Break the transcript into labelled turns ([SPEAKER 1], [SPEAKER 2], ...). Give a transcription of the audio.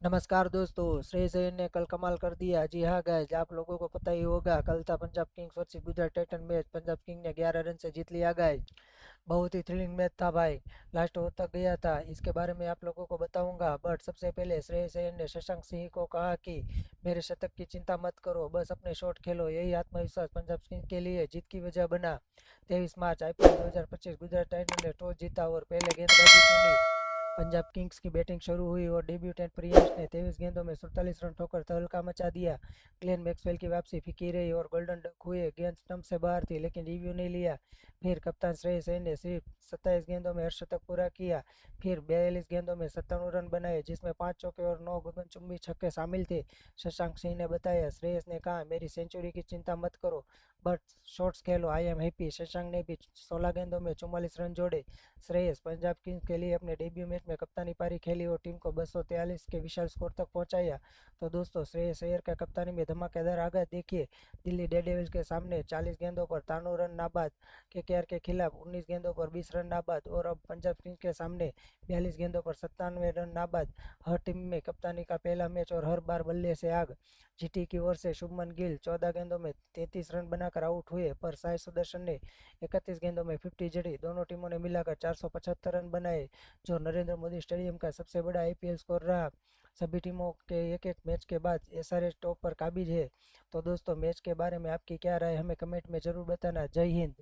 [SPEAKER 1] नमस्कार दोस्तों। श्रेयस अय्यर ने कल कमाल कर दिया। जी हाँ गाइस, आप लोगों को पता ही होगा, कल था Punjab Kings versus Gujarat Titan match. Punjab king ने 11 रन से जीत लिया गाइस। बहुत ही थ्रिलिंग मैच था भाई। लास्ट ओवर तक गया था, इसके बारे में आप लोगों को बताऊंगा। बट सबसे पहले श्रेयस अय्यर ने शशांक सिंह को कहा कि मेरे शतक की चिंता मत करो, बस अपने शॉट खेलो। यही आत्मविश्वास पंजाब किंग्स के लिए जीत की वजह बना। 23 मार्च आईपीएल 2025 गुजरात टाइटन ने टॉस जीता और पहले गेंदबाजी चुनी। पंजाब किंग्स की बैटिंग शुरू हुई और डेब्यूटेंट प्रियांश ने 23 गेंदों में 47 रन ठोकर तहलका मचा दिया। ग्लेन मैक्सवेल की वापसी फीकी रही और गोल्डन डक हुए। गेंद स्टंप से बाहर थी लेकिन रिव्यू नहीं लिया। फिर कप्तान श्रेयस अय्यर ने सिर्फ 27 गेंदों में अर्धशतक पूरा किया। फिर 42 गेंदों में 97 रन बनाए, जिसमें 5 चौके और 9 गगनचुंबी छक्के शामिल थे। शशांक सिंह ने बताया, श्रेयस ने कहा, मेरी सेंचुरी की चिंता मत करो, but shots Khelo, I am happy. Shashank ने भी 16 गेंदों में 44 रन जोड़े। श्रेयस पंजाब किंग्स के लिए अपने डेब्यू मैच में कप्तानी पारी खेली और टीम को 243 के विशाल स्कोर तक पहुंचाया। तो दोस्तों, श्रेयस अय्यर का कप्तानी में धमाकेदार आगाज देखिए। दिल्ली डेयरडेविल्स के सामने 40 गेंदों पर 93 रन नाबाद। केकेआर के खिलाफ 19 गेंदों पर 20 रन नाबाद और अब पंजाब किंग्स के सामने 42 गेंदों पर 97 रन नाबाद। हर टीम में कप्तानी का पहला मैच और हर बार बल्ले से आग। जीटी की ओर से शुभमन गिल 14 गेंदों में 33 रन बनाकर आउट हुए, पर साई सुदर्शन ने 31 गेंदों में 50 जड़ी। दोनों टीमों ने मिलाकर 475 रन बनाए, जो नरेंद्र मोदी स्टेडियम का सबसे बड़ा आईपीएल स्कोर रहा। सभी टीमों के एक एक मैच के बाद एसआरएच टॉप पर काबिज है। तो दोस्तों, मैच के बारे में आपकी क्या राय, हमें कमेंट में ज़रूर बताना। जय हिंद।